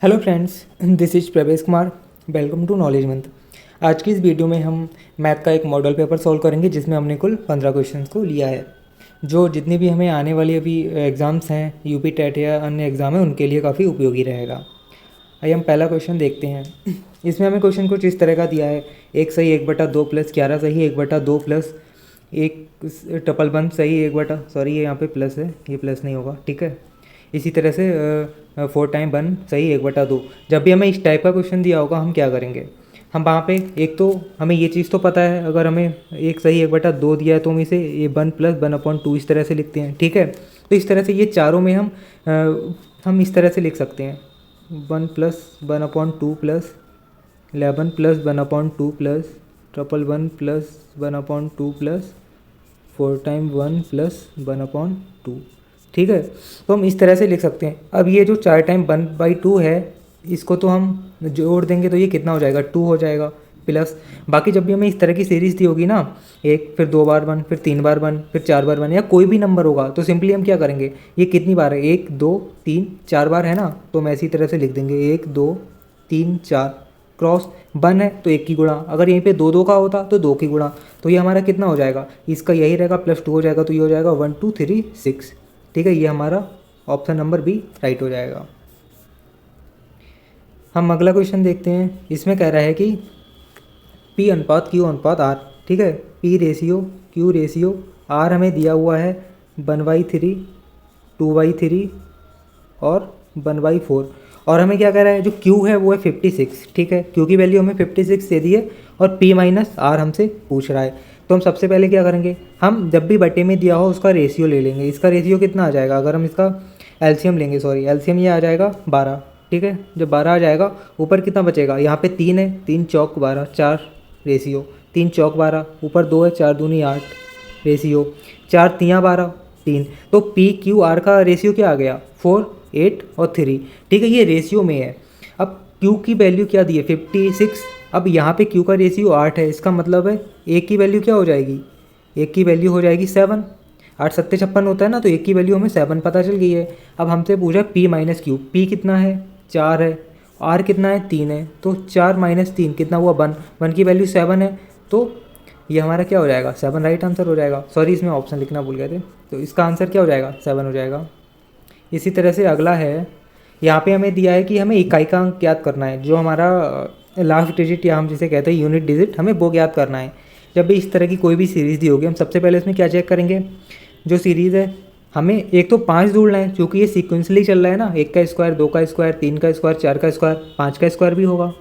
Hello friends, this is Pravesh Kumar. Welcome to knowledge month. आज की इस वीडियो में हम मैथ का एक मॉडल पेपर सॉल्व करेंगे जिसमें हमने कुल 15 क्वेश्चंस को लिया है। जो जितनी भी हमें आने वाली अभी एग्ज़ाम्स हैं, यूपी टेट या अन्य एग्ज़ाम है, उनके लिए काफ़ी उपयोगी रहेगा। आइए हम पहला क्वेश्चन देखते हैं। इसमें हमें क्वेश्चन कुछ इस तरह का दिया है। 1 सही 1/2 प्लस 11 सही 1/2 प्लस 1 ट्रिपल 1 सही 1 सॉरी ये यहाँ पे प्लस है, ये प्लस नहीं होगा, ठीक है। इसी तरह से 4 टाइम 1 सही 1/2। जब भी हमें इस टाइप का क्वेश्चन दिया होगा हम क्या करेंगे, हम वहाँ पे एक तो हमें ये चीज़ तो पता है, अगर हमें 1 सही 1/2 दिया है तो हम इसे ये 1 प्लस 1/2 इस तरह से लिखते हैं, ठीक है। तो इस तरह से ये चारों में हम इस तरह से लिख सकते हैं 1 plus 1/2 plus 11 plus 1/2 plus 1 plus 1/2 plus 4 time 1 plus 1/2, ठीक है। तो हम इस तरह से लिख सकते हैं। अब ये जो 4 टाइम 1/2 है, इसको तो हम जोड़ देंगे तो ये कितना हो जाएगा, 2 हो जाएगा। प्लस बाकी जब भी हमें इस तरह की सीरीज़ दी होगी ना, 1 फिर 2 बार 1 फिर 3 बार 1 फिर 4 बार 1 या कोई भी नंबर होगा, तो सिंपली हम क्या करेंगे, ये कितनी बार है, 1 2 3 4 बार है ना, तो हम ऐसी तरह से लिख देंगे 1 2 3 4 क्रॉस 1 है तो 1 की गुणा, अगर यहीं पे 2 2 का होता तो 2 की गुणा, तो ये हमारा कितना हो जाएगा, इसका यही रहेगा +2 हो जाएगा, तो ये हो जाएगा 1 2 3 6, ठीक है। ये हमारा ऑप्शन नंबर बी राइट हो जाएगा। हम अगला क्वेश्चन देखते हैं। इसमें कह रहा है कि P अनुपात Q अनुपात R, ठीक है। P ratio Q ratio R हमें दिया हुआ है 1/3 2/3 और 1/4, और हमें क्या कह रहा है, जो Q है वो है 56, ठीक है। Q की वैल्यू हमें 56 दे दी है और P माइनस R हमसे पूछ रहा है। तो हम सबसे पहले क्या करेंगे, हम जब भी बटे में दिया हो उसका रेशियो ले लेंगे। इसका रेशियो कितना आ जाएगा, अगर हम इसका एलसीएम लेंगे, सॉरी एलसीएम ये आ जाएगा 12, ठीक है। जब 12 आ जाएगा, ऊपर कितना बचेगा, यहाँ पे 3 है, 3 चौक 12 4 रेशियो, 3 चौक 12, ऊपर 2 है, 4 दूनी 8 रेशियो, 4 तियाँ 12 3, तो पी क्यू आर का रेशियो क्या आ गया 4 8 और 3, ठीक है। ये रेशियो में है। अब Q की वैल्यू क्या दी है 56, अब यहाँ पे Q का रेशियो 8 है, इसका मतलब है एक की वैल्यू क्या हो जाएगी, एक की वैल्यू हो जाएगी 7, 8 7 56 होता है ना, तो एक की वैल्यू हमें 7 पता चल गई है। अब हमसे पूछा P माइनस क्यू, P कितना है 4 है, R कितना है 3 है, तो 4 माइनस 3 कितना हुआ 1, 1 की वैल्यू 7 है, तो ये हमारा क्या हो जाएगा 7 राइट आंसर हो जाएगा। सॉरी इसमें ऑप्शन लिखना भूल गए थे, तो इसका आंसर क्या हो जाएगा 7 हो जाएगा। इसी तरह से अगला है, यहाँ पे हमें दिया है कि हमें इकाई का अंक ज्ञात करना है, जो हमारा लास्ट डिजिट या हम जिसे कहते हैं यूनिट डिजिट, हमें वो ज्ञात करना है। जब भी इस तरह की कोई भी सीरीज़ दी होगी, हम सबसे पहले इसमें क्या चेक करेंगे, जो सीरीज़ है हमें एक तो 5 ढूंढना है, क्योंकि ये सीक्वेंसली चल रहा है ना, 1 का स्क्वायर 2 का स्क्वायर 3 का स्क्वायर 4 का स्क्वायर 5 का स्क्वायर भी होगा,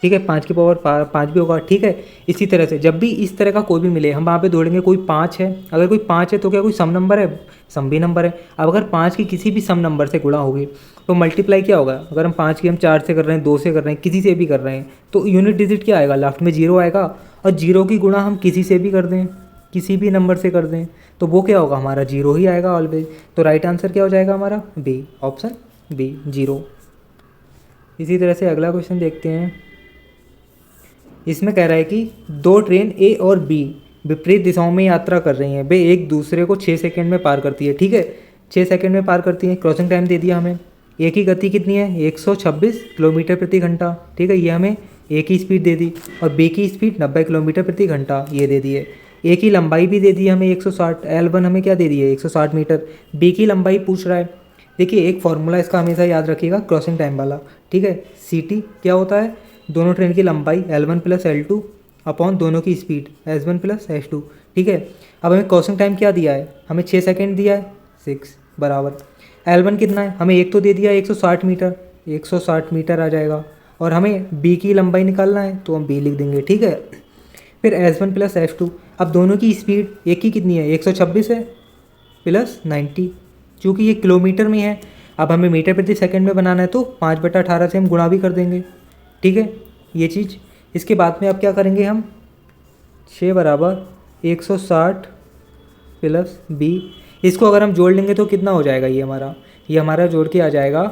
ठीक है, 5 की पावर 5 भी होगा, ठीक है। इसी तरह से जब भी इस तरह का कोई भी मिले, हम वहाँ पे ढूंढेंगे कोई 5 है, अगर कोई 5 है तो क्या कोई सम नंबर है, सम भी नंबर है। अब अगर 5 की किसी भी सम नंबर से गुणा होगी तो मल्टीप्लाई क्या होगा, अगर हम 5 की हम 4 से कर रहे हैं, 2 से कर रहे हैं, किसी से भी कर रहे हैं, तो यूनिट डिजिट क्या आएगा, लास्ट में 0 आएगा, और 0 की गुणा हम किसी से भी कर दें, किसी भी नंबर से कर दें, तो वो क्या होगा, हमारा 0 ही आएगा ऑलवेज। तो राइट आंसर क्या हो जाएगा हमारा बी, ऑप्शन बी 0। इसी तरह से अगला क्वेश्चन देखते हैं। इसमें कह रहा है कि 2 ट्रेन ए और बी विपरीत दिशाओं में यात्रा कर रही हैं, वे एक दूसरे को 6 सेकंड में पार करती है, ठीक है, 6 सेकंड में पार करती हैं। क्रॉसिंग टाइम दे दिया हमें, ए की गति कितनी है 126 किलोमीटर प्रति घंटा, ठीक है, ये हमें ए की स्पीड दे दी, और बी की स्पीड 90 किलोमीटर प्रति घंटा ये दे दी है। ए की लंबाई भी दे दी हमें 160, L1 हमें क्या दे दी है 160 मीटर, बी की लंबाई पूछ रहा है। देखिए एक फॉर्मूला इसका हमेशा याद रखिएगा, क्रॉसिंग टाइम वाला, ठीक है। CT क्या होता है, दोनों ट्रेन की लंबाई L1 प्लस L2 अपॉन दोनों की स्पीड S1 प्लस S2, ठीक है। अब हमें क्रॉसिंग टाइम क्या दिया है, हमें 6 सेकंड दिया है, 6 बराबर L1 कितना है, हमें एक तो दे दिया 160 मीटर, 160 मीटर आ जाएगा, और हमें B की लंबाई निकालना है तो हम B लिख देंगे, ठीक है। फिर S1 प्लस S2, अब दोनों की स्पीड एक की कितनी है 126 है प्लस 90, चूँकि ये किलोमीटर में है, अब हमें मीटर प्रति सेकंड में बनाना है तो 5/18 से हम गुणा भी कर देंगे, ठीक है, ये चीज़। इसके बाद में अब क्या करेंगे हम, 6 बराबर 160 प्लस बी, इसको अगर हम जोड़ लेंगे तो कितना हो जाएगा, ये हमारा जोड़ के आ जाएगा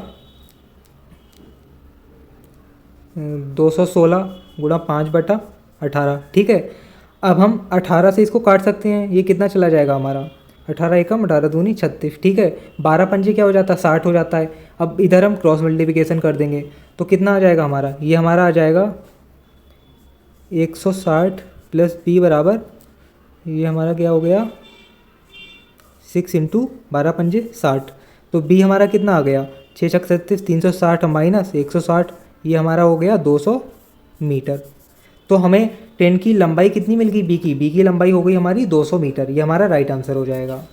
216 गुणा 5/18, ठीक है। अब हम 18 से इसको काट सकते हैं, ये कितना चला जाएगा हमारा 18 एकम 18 दूनी 36, ठीक है। 12 पंजे क्या हो जाता है, 60 हो जाता है। अब इधर हम क्रॉस मल्टीप्लिकेशन कर देंगे तो कितना आ जाएगा हमारा, ये हमारा आ जाएगा 160 प्लस बी बराबर, ये हमारा क्या हो गया 6 इंटू 12 पंजे 60। तो बी हमारा कितना आ गया 6 छक 36, 360 माइनस 160, ये हमारा हो गया 200 मीटर। तो हमें ट्रेन की लंबाई कितनी मिल गई, बी की लंबाई हो गई हमारी 200 मीटर। ये हमारा राइट आंसर हो जाएगा।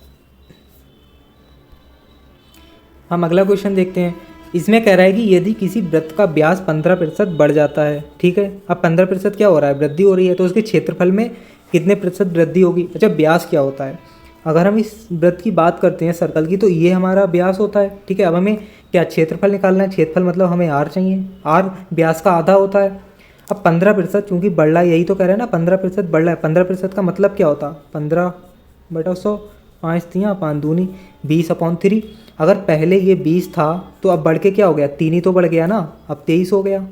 हम अगला क्वेश्चन देखते हैं। इसमें कह रहा है कि यदि किसी वृत्त का व्यास 15% बढ़ जाता है, ठीक है। अब 15% क्या हो रहा है, वृद्धि हो रही है, तो उसके क्षेत्रफल में कितने प्रतिशत वृद्धि होगी। अच्छा, व्यास क्या होता है, अगर हम इस वृत्त की बात करते हैं सर्कल की, तो ये हमारा व्यास होता है, ठीक है। अब हमें क्या क्षेत्रफल निकालना है, क्षेत्रफल मतलब हमें आर चाहिए, आर व्यास का आधा होता है। अब 15% चूँकि बढ़ रहा है, यही तो कह रहे हैं ना 15% बढ़ रहा है। 15% का मतलब क्या होता, 15/100, 5 तियाँ 5 दूनी 20/3। अगर पहले ये 20 था तो अब बढ़ के क्या हो गया, 3 ही तो बढ़ गया ना, अब 23 हो गया।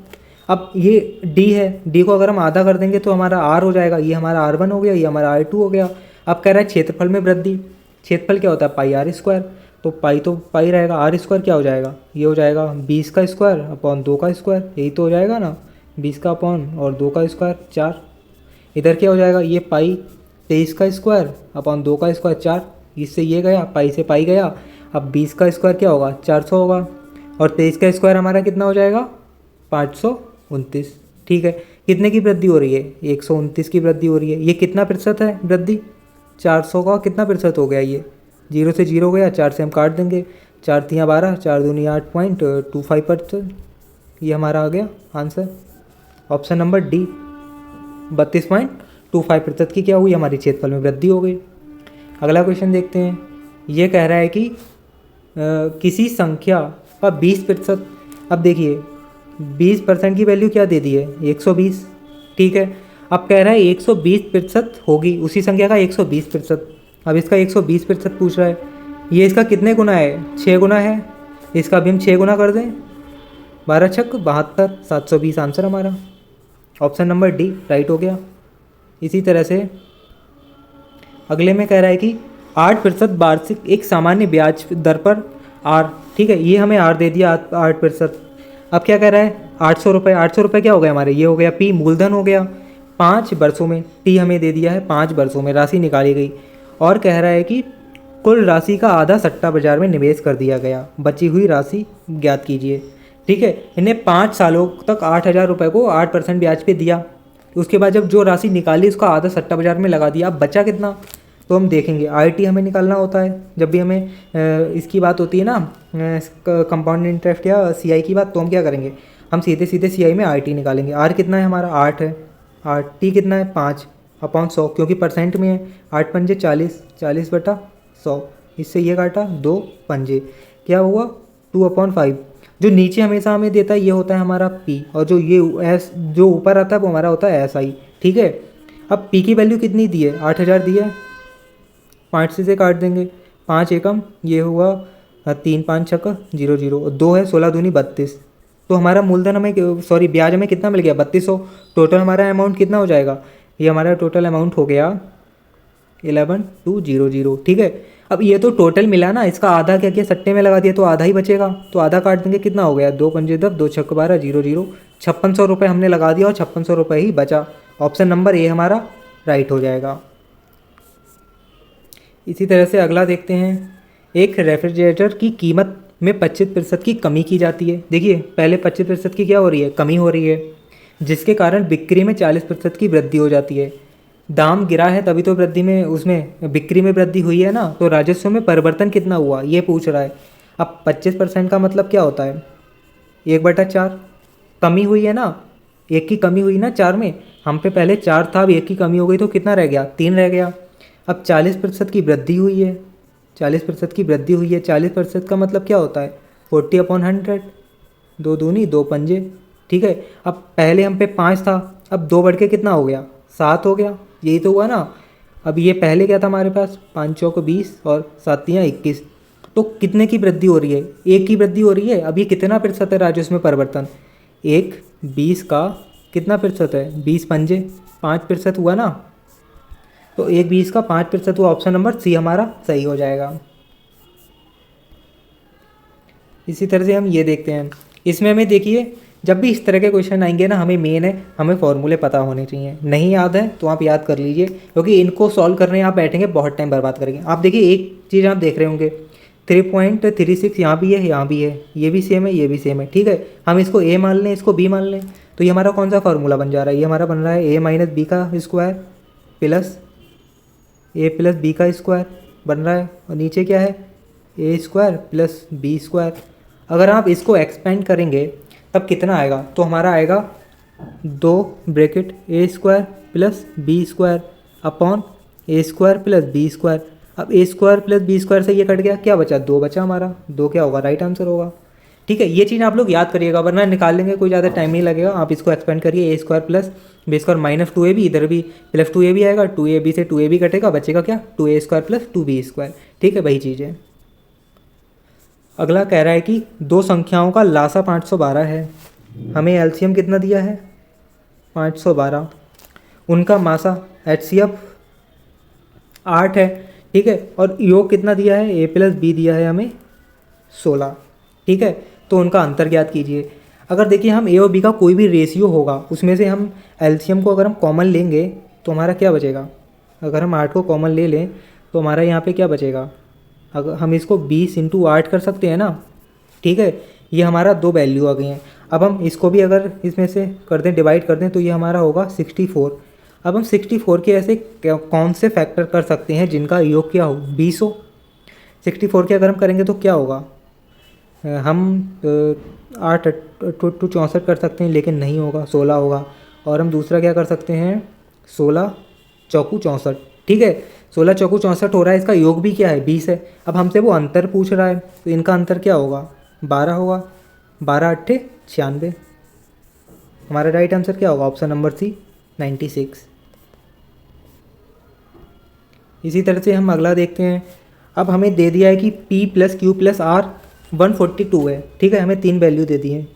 अब ये डी है, डी को अगर हम आधा कर देंगे तो हमारा आर हो जाएगा, ये हमारा R1 हो गया, ये हमारा R2 हो गया। अब कह रहा है क्षेत्रफल में वृद्धि, क्षेत्रफल क्या होता है पाई आर स्क्वायर, तो पाई तो पाई रहेगा, आर स्क्वायर क्या हो जाएगा, ये हो जाएगा 20 का स्क्वायर अपॉन 2 का स्क्वायर, यही तो हो जाएगा ना, 20 का अपॉन और 2 का स्क्वायर 4। इधर क्या हो जाएगा, ये पाई 23 का स्क्वायर अपॉन 2 का स्क्वायर 4, इससे ये गया, पाई से पाई गया। अब 20 का स्क्वायर क्या होगा 400 होगा, और 23 का स्क्वायर हमारा कितना हो जाएगा 529, ठीक है। कितने की वृद्धि हो रही है, 129 की वृद्धि हो रही है। ये कितना प्रतिशत है वृद्धि, 400 का कितना प्रतिशत हो गया, ये 0 से 0 गया, 4 से हम काट देंगे, 4 तियाँ 12, 4 दूनी 8.25%, ये हमारा आ गया आंसर। ऑप्शन नंबर डी 32.25% की क्या हुई, हमारी क्षेत्रफल में वृद्धि हो गई। अगला क्वेश्चन देखते हैं। ये कह रहा है कि किसी संख्या का 20%, अब देखिए 20% की वैल्यू क्या दे दी है 120, ठीक है। अब कह रहा है 120% होगी उसी संख्या का 120%। अब इसका 120% पूछ रहा है, ये इसका कितने गुना है, 6 गुना है, इसका भी हम 6 गुना कर दें, 12 छक 72, 720 आंसर हमारा। ऑप्शन नंबर डी राइट हो गया। इसी तरह से अगले में कह रहा है कि 8% वार्षिक एक सामान्य ब्याज दर पर आर, ठीक है, ये हमें आर दे दिया 8%। अब क्या कह रहा है 800 रुपये, 800 रुपये क्या हो गया हमारे, ये हो गया पी मूलधन हो गया 5 वर्षों में, टी हमें दे दिया है 5 वर्षों में राशि निकाली गई। और कह रहा है कि कुल राशि का आधा सट्टा बाजार में निवेश कर दिया गया, बची हुई राशि ज्ञात कीजिए, ठीक है। इन्हें 5 सालों तक 8,000 रुपये को 8% ब्याज पे दिया। उसके बाद जब जो राशि निकाली उसका आधा सट्टा बाजार में लगा दिया। अब बचा कितना, तो हम देखेंगे आईटी हमें निकालना होता है जब भी हमें इसकी बात होती है ना, कंपाउंड इंटरेस्ट या सीआई की बात, तो हम क्या करेंगे, हम सीधे सीधे सीआई में आईटी निकालेंगे। आर कितना है हमारा 8 है, आर टी कितना है 5/100, क्योंकि परसेंट में है, 8 पंजे 40, 40/100, इससे ये काटा 2 पंजे, क्या हुआ 2/5। जो नीचे हमेशा हमें देता है ये होता है हमारा पी, और जो ये एस जो ऊपर आता है वो हमारा होता है एस आई, ठीक है। अब पी की वैल्यू कितनी दी है 8,000 दी है, 5 से काट देंगे, 5 एकम, ये हुआ 3 5 छक्का 0 0, 2 है 16 दूनी 32। तो हमारा मूलधन हमें सॉरी ब्याज हमें कितना मिल गया 3200। टोटल हमारा अमाउंट कितना हो जाएगा, ये हमारा टोटल अमाउंट हो गया 11,200, ठीक है। अब ये तो टोटल मिला ना, इसका आधा क्या किया सट्टे में लगा दिया तो आधा ही बचेगा, तो आधा काट देंगे, कितना हो गया 2 पंजे 10, 2 छक्का 12, 0 0, 5600 रुपये हमने लगा दिया और 5600 रुपये ही बचा। ऑप्शन नंबर ए हमारा राइट हो जाएगा। इसी तरह से अगला देखते हैं। एक रेफ्रिजरेटर की कीमत में 25% की कमी की जाती है। देखिए पहले 25% की क्या हो रही है, कमी हो रही है, जिसके कारण बिक्री में 40% की वृद्धि हो जाती है। दाम गिरा है तभी तो वृद्धि में उसमें बिक्री में वृद्धि हुई है ना, तो राजस्व में परिवर्तन कितना हुआ ये पूछ रहा है। अब 25% का मतलब क्या होता है 1/4, कमी हुई है ना, 1 की कमी हुई ना 4 में, हम पे पहले 4 था, अब 1 की कमी हो गई तो कितना रह गया 3 रह गया। अब 40% की वृद्धि हुई है, 40% की वृद्धि हुई है, 40% का मतलब क्या होता है 40/100, 2 दूनी 2 पंजे, ठीक है। अब पहले हम पे 5 था, अब 2 बढ़ के कितना हो गया 7 हो गया, यही तो हुआ ना। अब ये पहले क्या था हमारे पास 5 चौक 20 और 7 तियाँ 21, तो कितने की वृद्धि हो रही है 1 की वृद्धि हो रही है। अब ये कितना प्रतिशत है राजस्व में परिवर्तन, 1 20 का कितना प्रतिशत है 20 पंजे 5% हुआ ना। तो 1/20 का 5%, वो ऑप्शन नंबर सी हमारा सही हो जाएगा। इसी तरह से हम ये देखते हैं, इसमें हमें देखिए जब भी इस तरह के क्वेश्चन आएंगे ना, हमें मेन है हमें फॉर्मूले पता होने चाहिए। नहीं याद है तो आप याद कर लीजिए, क्योंकि इनको सॉल्व करने आप बैठेंगे बहुत टाइम बर्बाद करेंगे। आप देखिए एक चीज़ आप देख रहे होंगे 3.36 यहाँ भी है, यहाँ भी है, ये भी सेम है, ये भी सेम है, ठीक है। हम इसको ए मान लें, इसको बी मान लें, तो ये हमारा कौन सा फार्मूला बन जा रहा है? ये हमारा बन रहा है a - b का स्क्वायर प्लस a + b का स्क्वायर बन रहा है, और नीचे क्या है a² + b²। अगर आप इसको एक्सपेंड करेंगे तब कितना आएगा? तो हमारा आएगा 2 bracket a² + b² upon a² + b²। अब a² + b² से ये कट गया, क्या बचा? 2 बचा हमारा, 2 क्या होगा? राइट आंसर होगा। ठीक है, ये चीज़ आप लोग याद करिएगा, वरना निकाल लेंगे कोई ज़्यादा टाइम नहीं लगेगा। आप इसको एक्सपेंड करिए, a² + b² - 2ab, इधर भी प्लस 2ab आएगा, 2ab से 2ab कटेगा, बचेगा क्या? 2a² + 2b²। ठीक है, वही चीज़ है। अगला कह रहा है कि दो संख्याओं का लासा 512 है, हमें एलसीएम कितना दिया है? 512। उनका मासा HCF 8 है, ठीक है, और योग कितना दिया है? a + b दिया है हमें 16, ठीक है। तो उनका अंतर ज्ञात कीजिए। अगर देखिए हम a और b का कोई भी रेशियो होगा, उसमें से हम एलसीएम को अगर हम कॉमन लेंगे तो हमारा क्या बचेगा? अगर हम 8 को कॉमन ले लें तो हमारा यहाँ पे क्या बचेगा? अगर हम इसको 20 × 8 कर सकते हैं ना, ठीक है। ये हमारा 2 वैल्यू आ गई हैं। अब हम इसको भी अगर इसमें से कर दें, डिवाइड कर दें, तो ये हमारा होगा 64। अब हम 64 के ऐसे कौन से फैक्टर कर सकते हैं जिनका योग क्या हो? 20 हो। 64 के अगर हम करेंगे तो क्या होगा? हम 8 × 64 कर सकते हैं, लेकिन नहीं होगा, 16 होगा। और हम दूसरा क्या कर सकते हैं? 16 × 4 = 64, ठीक है। 16 × 4 = 64 हो रहा है, इसका योग भी क्या है? 20 है। अब हमसे वो अंतर पूछ रहा है, तो इनका अंतर क्या होगा? 12 होगा। 12 × 8 = 96। हमारा राइट आंसर क्या होगा? Option number C 96। इसी तरह से हम अगला देखते हैं। अब हमें दे दिया है कि P + Q + R 142 है, ठीक है। हमें 3 वैल्यू दे दी हैं,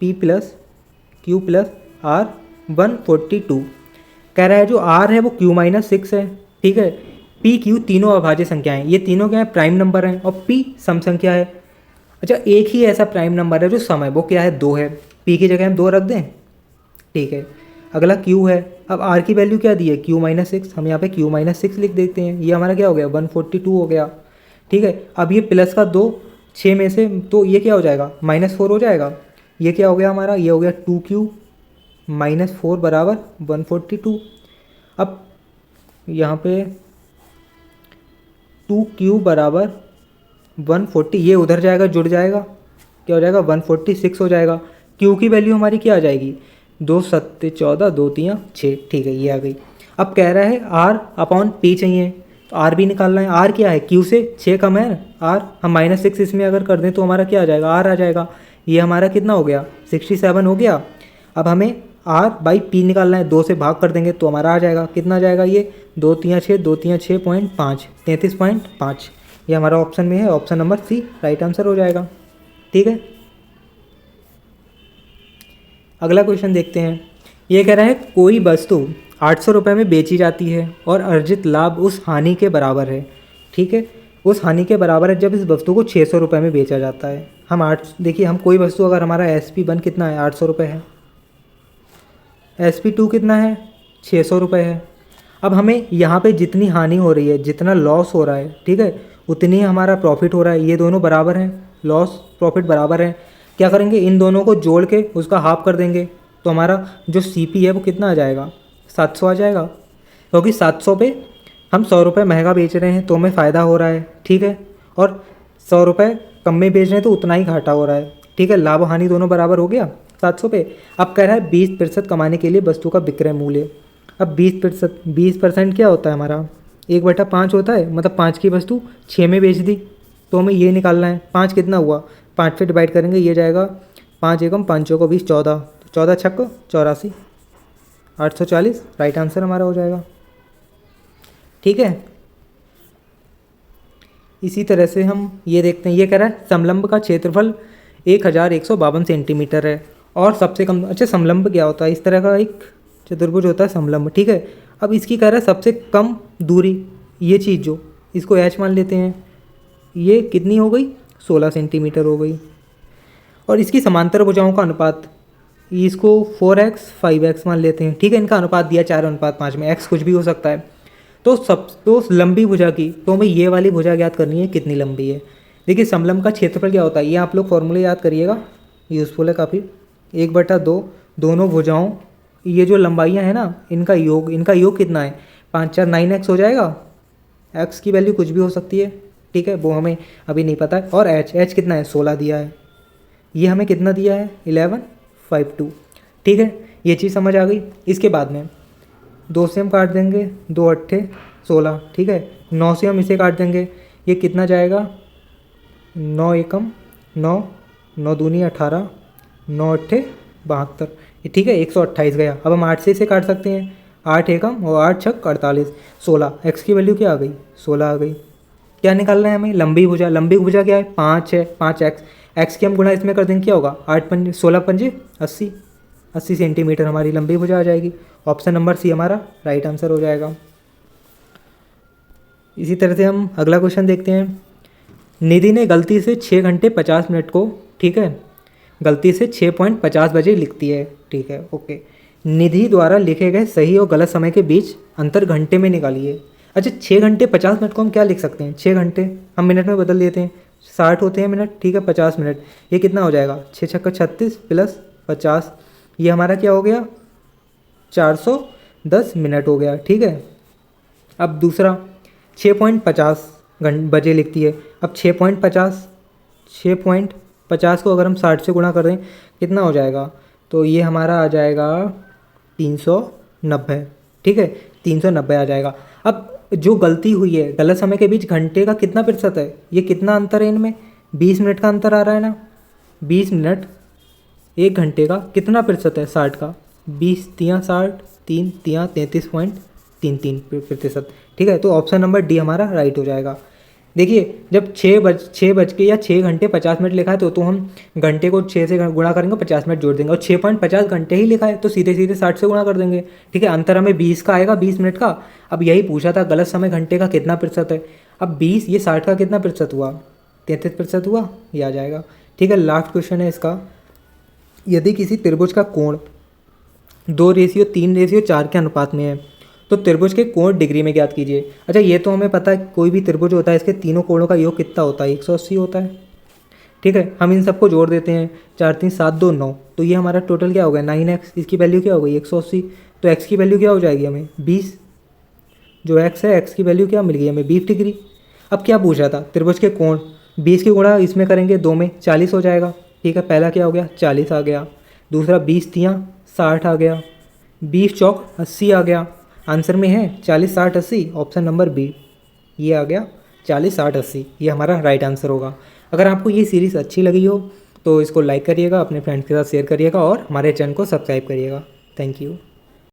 P + Q + R 142। कह रहा है जो R है वो Q - 6 है, ठीक है। P Q तीनों अभाज्य संख्याएं, ये तीनों क्या है? प्राइम नंबर हैं, और P सम संख्या है। अच्छा, एक ही ऐसा प्राइम नंबर है जो सम है, वो क्या है? 2 है। P की जगह हम 2 रख दें, ठीक है। अगला Q है। अब R की वैल्यू क्या दी है? Q - 6। हम यहाँ पे Q - 6 लिख देते हैं। ये हमारा क्या हो गया? 142 हो गया, ठीक है। अब ये प्लस का 2 6 में से, तो ये क्या हो जाएगा? -4 हो जाएगा। ये क्या हो गया हमारा? ये हो गया 2Q - 4 = 142। अब यहाँ पे 2Q = 140, ये उधर जाएगा, जुड़ जाएगा, क्या हो जाएगा? 146 हो जाएगा। Q की वैल्यू हमारी क्या आ जाएगी? 2 × 7 = 14, 2 × 3 = 6, ठीक है, ये आ गई। अब कह रहा है R/P चाहिए, तो R भी निकालना है। R क्या है? Q से 6 कम है R। हम -6 इसमें अगर कर दें तो हमारा क्या आ जाएगा? R आ जाएगा। ये हमारा कितना हो गया? 67 हो गया। अब हमें R/P निकालना है, 2 से भाग कर देंगे तो हमारा आ जाएगा, कितना आ जाएगा? ये 2 × 3 = 6, 2 × 3 = 6.5, 33.5। ये हमारा ऑप्शन में है, option number C right answer हो जाएगा, ठीक है। अगला क्वेश्चन देखते हैं। ये कह रहा है कोई वस्तु 800 रुपये में बेची जाती है और अर्जित लाभ उस हानि के बराबर है, ठीक है। उस हानि के बराबर है जब इस वस्तु को 600 रुपये में बेचा जाता है। देखिए हम कोई वस्तु, अगर हमारा SP1 कितना है? 800 रुपये है। SP2 कितना है? 600 रुपये है। अब हमें यहाँ पे जितनी हानि हो रही है, जितना लॉस हो रहा है, ठीक है, उतनी ही हमारा प्रॉफिट हो रहा है। ये दोनों बराबर हैं, लॉस प्रॉफिट बराबर हैं। क्या करेंगे? इन दोनों को जोड़ के उसका हाफ कर देंगे, तो हमारा जो CP है वो कितना आ जाएगा? 700 आ जाएगा, क्योंकि 700 पे हम 100 रुपये महंगा बेच रहे हैं तो हमें फ़ायदा हो रहा है, ठीक है। और 100 रुपये कम में बेच रहे हैं तो उतना ही घाटा हो रहा है, ठीक है। लाभ हानि दोनों बराबर हो गया 700 पे। अब कह रहा है 20% कमाने के लिए वस्तु का विक्रय मूल्य। अब 20% क्या होता है हमारा? 1/5 होता है, मतलब 5 की वस्तु 6 में बेच दी, तो हमें ये निकालना है 5 कितना हुआ? 5 से डिवाइड करेंगे, ये जाएगा 5 एकम 5 चौको 20, 14, 14 छक्को 84, 840 राइट आंसर हमारा हो जाएगा, ठीक है। इसी तरह से हम ये देखते हैं। ये कह रहा है समलंब का क्षेत्रफल 1152 सेंटीमीटर है और सबसे कम। अच्छा, समलंब क्या होता है? इस तरह का एक चतुर्भुज होता है समलंब, ठीक है। अब इसकी कह रहा है सबसे कम दूरी, ये चीज़ जो इसको h मान लेते हैं, ये कितनी हो गई 16 सेंटीमीटर हो गई। और इसकी समांतर भुजाओं का अनुपात, इसको 4x 5x मान लेते हैं, ठीक है। इनका अनुपात दिया 4:5 में, x कुछ भी हो सकता है। तो लंबी भुजा की, तो हमें ये वाली भुजा याद करनी है कितनी लंबी है। देखिए समलंब का क्षेत्रफल क्या होता है, ये आप लोग फॉर्मूले याद करिएगा, यूज़फुल है काफ़ी। 1/2 दोनों भुजाओं, ये जो लंबाइयाँ हैं ना, इनका योग कितना है, 5 4 9x हो जाएगा। x की वैल्यू कुछ भी हो सकती है, ठीक है, वो हमें अभी नहीं पता है। और h कितना है 16 दिया है, ये हमें कितना दिया है 1152, ठीक है। ये चीज़ समझ आ गई। इसके बाद में 2 से हम काट देंगे, 2 8 16, ठीक है। 9 से हम इसे काट देंगे, ये कितना जाएगा 9 एकम 9, 9 दूनी 18, 9 8 72, ठीक है, 128 गया। अब हम 8 से इसे काट सकते हैं, 8 एकम और 8 छक 48, 16। x की वैल्यू क्या आ गई 16 आ गई। क्या निकालना है हमें, लंबी भुजा। लंबी भुजा क्या है 5 है, 5x, x की हम गुणा इसमें कर देंगे, क्या होगा 8 पंजे 16 पंजे 80, 80 सेंटीमीटर हमारी लंबी भुजा आ जाएगी। ऑप्शन नंबर सी हमारा राइट आंसर हो जाएगा। इसी तरह से हम अगला क्वेश्चन देखते हैं। निधि ने गलती से 6 घंटे 50 मिनट को, ठीक है, गलती से 6:50 बजे लिखती है, ठीक है, ओके। निधि द्वारा लिखे गए सही और गलत समय के बीच अंतर घंटे में निकालिए। अच्छा 6 घंटे 50 मिनट को हम क्या लिख सकते हैं, 6 घंटे हम मिनट में बदल देते हैं, 60 होते हैं मिनट, ठीक है, 50 मिनट, ये कितना हो जाएगा 6 छक्का 36 प्लस 50, ये हमारा क्या हो गया 410 मिनट हो गया, ठीक है। अब दूसरा 6:50 बजे लिखती है। अब 6:50 को अगर हम 60 से गुणा कर दें कितना हो जाएगा, तो ये हमारा आ जाएगा 390, ठीक है, 390 आ जाएगा। अब जो गलती हुई है गलत समय के बीच घंटे का कितना प्रतिशत है, ये कितना अंतर है इनमें, 20 मिनट का अंतर आ रहा है ना। 20 मिनट 1 घंटे का कितना प्रतिशत है 60 का, 20 तियाँ 60, 3 तियाँ 33.33 प्रतिशत, ठीक है। तो ऑप्शन नंबर डी हमारा राइट हो जाएगा। देखिए जब 6 बज के या 6 घंटे 50 मिनट लिखा है तो हम घंटे को 6 से गुणा करेंगे, 50 मिनट जोड़ देंगे, और 6.50 घंटे ही लिखा है तो सीधे सीधे 60 से गुणा कर देंगे, ठीक है। अंतर हमें 20 का आएगा, 20 मिनट का। अब यही पूछा था गलत समय घंटे का कितना प्रतिशत है। अब 20 ये 60 का कितना प्रतिशत हुआ, 33% हुआ, ये आ जाएगा, ठीक है। लास्ट क्वेश्चन है इसका। यदि किसी त्रिभुज का कोण 2:3:4 के अनुपात में है तो त्रिभुज के कोण डिग्री में ज्ञात कीजिए। अच्छा ये तो हमें पता है, कोई भी त्रिभुज होता है इसके तीनों कोणों का योग कितना होता है 180 होता है, ठीक है। हम इन सबको जोड़ देते हैं, 4 3 7 2 9, तो ये हमारा टोटल क्या हो गया 9x, इसकी वैल्यू क्या हो गई 180, तो x की वैल्यू क्या हो जाएगी हमें 20, जो x है x की वैल्यू क्या मिल गई हमें 20 डिग्री। अब क्या पूछा था त्रिभुज के कोण, 20 की गुणा इसमें करेंगे 2 में 40 हो जाएगा, ठीक है। पहला क्या हो गया 40 आ गया, दूसरा 20 तियाँ 60 आ गया, 20 चौक 80 आ गया। आंसर में है 40 60 80, ऑप्शन नंबर बी, ये आ गया 40 60 80, ये हमारा राइट आंसर होगा। अगर आपको ये सीरीज़ अच्छी लगी हो तो इसको लाइक करिएगा, अपने फ्रेंड्स के साथ शेयर करिएगा और हमारे चैनल को सब्सक्राइब करिएगा। Thank you.